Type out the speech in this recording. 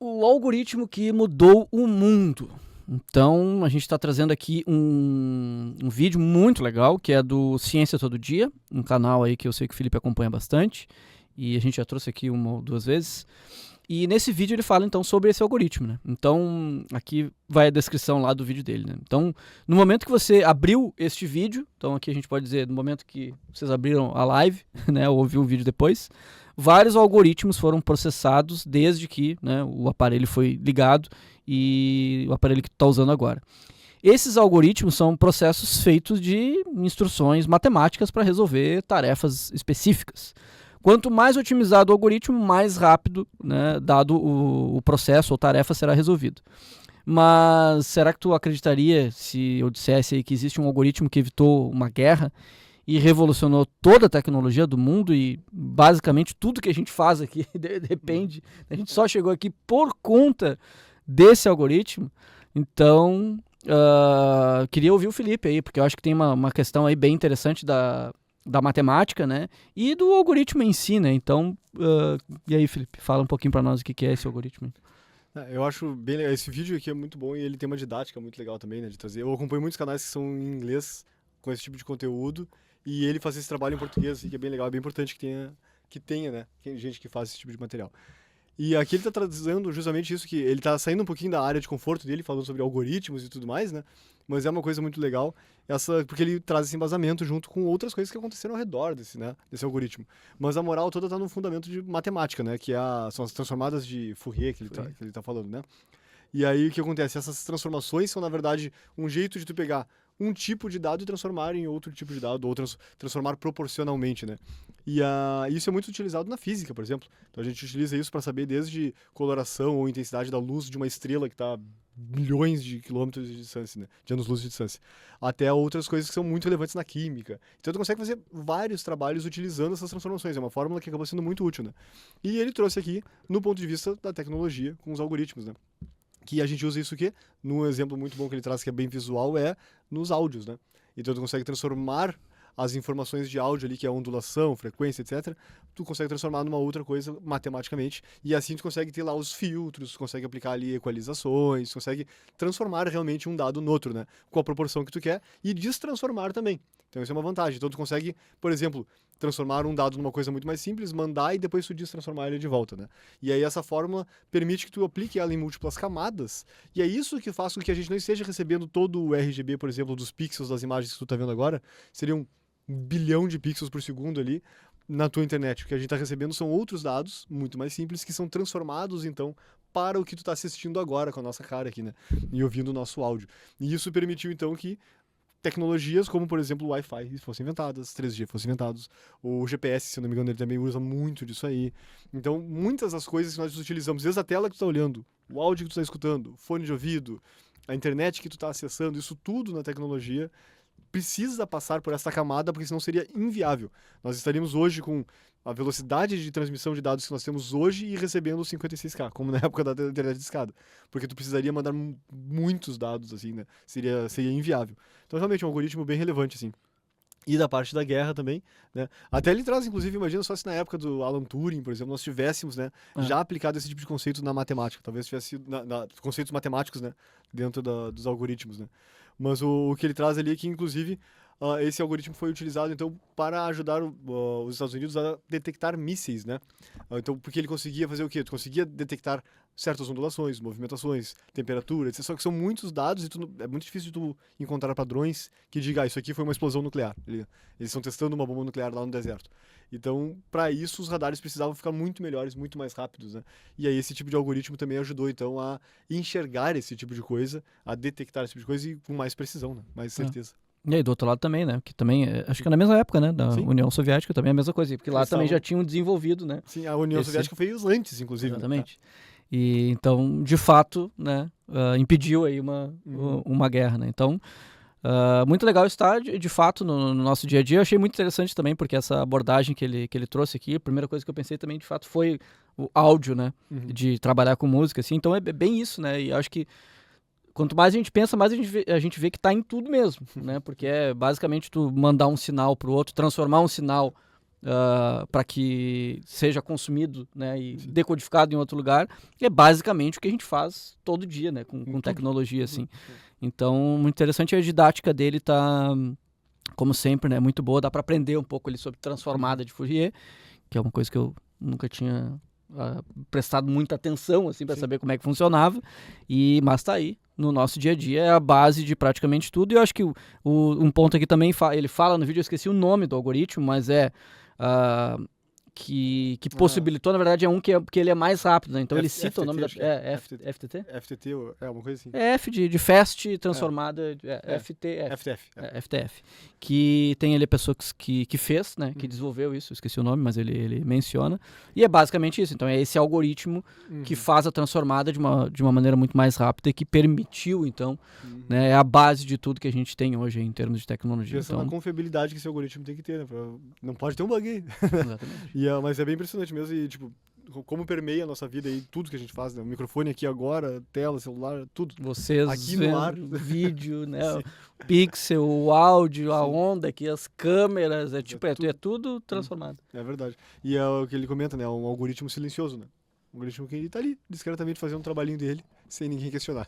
o algoritmo que mudou o mundo. Então, a gente está trazendo aqui um vídeo muito legal, que é do Ciência Todo Dia, um canal aí que eu sei que o Felipe acompanha bastante, e a gente já trouxe aqui uma ou duas vezes. E nesse vídeo ele fala, então, sobre esse algoritmo, né? Então, aqui vai a descrição lá do vídeo dele, né? Então, no momento que você abriu este vídeo, então aqui a gente pode dizer, no momento que vocês abriram a live, né, ou ouviu o vídeo depois, vários algoritmos foram processados desde que, né, o aparelho foi ligado e o aparelho que tu está usando agora. Esses algoritmos são processos feitos de instruções matemáticas para resolver tarefas específicas. Quanto mais otimizado o algoritmo, mais rápido, né, dado o processo ou tarefa, será resolvido. Mas será que tu acreditaria se eu dissesse aí que existe um algoritmo que evitou uma guerra e revolucionou toda a tecnologia do mundo e basicamente tudo que a gente faz aqui depende, a gente só chegou aqui por conta desse algoritmo? Então, queria ouvir o Felipe aí, porque eu acho que tem uma questão aí bem interessante da matemática, né? E do algoritmo em si, né? Então, e aí, Felipe, fala um pouquinho para nós o que é esse algoritmo. Eu acho bem legal. Esse vídeo aqui é muito bom e ele tem uma didática muito legal também, né? De trazer. Eu acompanho muitos canais que são em inglês com esse tipo de conteúdo e ele faz esse trabalho em português, assim, que é bem legal, é bem importante que tenha, né? Gente que faz esse tipo de material. E aqui ele tá trazendo justamente isso, que ele tá saindo um pouquinho da área de conforto dele, falando sobre algoritmos e tudo mais, né? Mas é uma coisa muito legal, porque ele traz esse embasamento junto com outras coisas que aconteceram ao redor desse algoritmo. Mas a moral toda tá no fundamento de matemática, né? Que são as transformadas de Fourier que ele tá falando, né? E aí o que acontece? Essas transformações são, na verdade, um jeito de tu pegar um tipo de dado e transformar em outro tipo de dado, ou transformar proporcionalmente, né? E isso é muito utilizado na física, por exemplo. Então a gente utiliza isso para saber desde coloração ou intensidade da luz de uma estrela que está milhões de quilômetros de distância, né? De anos-luz de distância, até outras coisas que são muito relevantes na química. Então tu consegue fazer vários trabalhos utilizando essas transformações. É uma fórmula que acaba sendo muito útil, né? E ele trouxe aqui no ponto de vista da tecnologia com os algoritmos, né? Que a gente usa isso aqui, num exemplo muito bom que ele traz, que é bem visual, é nos áudios, né? Então tu consegue transformar as informações de áudio ali, que é ondulação, frequência, etc., tu consegue transformar numa outra coisa matematicamente, e assim tu consegue ter lá os filtros, tu consegue aplicar ali equalizações, tu consegue transformar realmente um dado no outro, né? Com a proporção que tu quer, e destransformar também. Então isso é uma vantagem. Então tu consegue, por exemplo, transformar um dado numa coisa muito mais simples, mandar e depois tu destransformar ele de volta, né? E aí essa fórmula permite que tu aplique ela em múltiplas camadas, e é isso que faz com que a gente não esteja recebendo todo o RGB, por exemplo, dos pixels das imagens que tu tá vendo agora. Seriam 1 bilhão de pixels por segundo ali na tua internet. O que a gente está recebendo são outros dados, muito mais simples, que são transformados, então, para o que tu está assistindo agora com a nossa cara aqui, né? E ouvindo o nosso áudio. E isso permitiu, então, que tecnologias como, por exemplo, o Wi-Fi fossem inventadas, 3G fossem inventados, o GPS, se eu não me engano, ele também usa muito disso aí. Então, muitas das coisas que nós utilizamos, desde a tela que tu está olhando, o áudio que tu está escutando, fone de ouvido, a internet que tu está acessando, isso tudo na tecnologia precisa passar por essa camada, porque senão seria inviável. Nós estaríamos hoje com a velocidade de transmissão de dados que nós temos hoje e recebendo 56K, como na época da internet de escada. Porque tu precisaria mandar muitos dados, assim, né? Seria inviável. Então, realmente, é um algoritmo bem relevante, assim. E da parte da guerra também, né? Até ele traz, inclusive, imagina só se na época do Alan Turing, por exemplo, nós tivéssemos, né, já aplicado esse tipo de conceito na matemática. Talvez tivesse sido conceitos matemáticos, né, dentro dos algoritmos, né? Mas o que ele traz ali é que, inclusive, esse algoritmo foi utilizado, então, para ajudar os Estados Unidos a detectar mísseis, né? Então, porque ele conseguia fazer o quê? Tu conseguia detectar certas ondulações, movimentações, temperatura, etc. Só que são muitos dados e é muito difícil de tu encontrar padrões que digam, isso aqui foi uma explosão nuclear. Eles estão testando uma bomba nuclear lá no deserto. Então, para isso, os radares precisavam ficar muito melhores, muito mais rápidos, né? E aí esse tipo de algoritmo também ajudou, então, a enxergar esse tipo de coisa, a detectar esse tipo de coisa e com mais precisão, né? Mais certeza. E aí, do outro lado também, né? Que também, acho que é na mesma época, né? Da União Soviética também é a mesma coisa. Porque lá também já tinham desenvolvido, né? Sim, a União Soviética fez antes, inclusive. Exatamente. Né? E então, de fato, né? Impediu aí uma guerra, né? Então, muito legal estar, de fato, no nosso dia a dia. Eu achei muito interessante também, porque essa abordagem que ele trouxe aqui, a primeira coisa que eu pensei também, de fato, foi o áudio, né? De trabalhar com música, assim. Então, é bem isso, né? E acho que quanto mais a gente pensa, mais a gente vê que está em tudo mesmo, né? Porque é basicamente tu mandar um sinal para o outro, transformar um sinal para que seja consumido, né, e decodificado em outro lugar, é basicamente o que a gente faz todo dia, né, com tecnologia, assim. Então, muito interessante, a didática dele tá, como sempre, né, muito boa, dá para aprender um pouco ali sobre transformada de Fourier, que é uma coisa que eu nunca tinha prestado muita atenção, assim, para saber como é que funcionava, mas tá aí. No nosso dia a dia é a base de praticamente tudo. E eu acho que um ponto aqui também, ele fala no vídeo, eu esqueci o nome do algoritmo, mas que possibilitou, na verdade, porque ele é mais rápido, né? Então ele cita o nome da... FTT? FTT, é uma coisa assim. É F de fast transformada, FTF. FTF. Que tem ali a pessoa que fez, né? Que desenvolveu isso, eu esqueci o nome, mas ele menciona. E é basicamente isso. Então é esse algoritmo que faz a transformada de uma maneira muito mais rápida e que permitiu, então, né? É a base de tudo que a gente tem hoje em termos de tecnologia. Pensando na confiabilidade que esse algoritmo tem que ter, né? Não pode ter um bug aí. Exatamente. Mas é bem impressionante mesmo e, tipo, como permeia a nossa vida aí, tudo que a gente faz, né? O microfone aqui agora, tela, celular, tudo. Vocês aqui no ar, o vídeo, né? O pixel, o áudio, a onda aqui, as câmeras, é tudo transformado. É verdade. E é o que ele comenta, né? Um algoritmo silencioso, né? Um algoritmo que ele tá ali, discretamente fazendo um trabalhinho dele, sem ninguém questionar.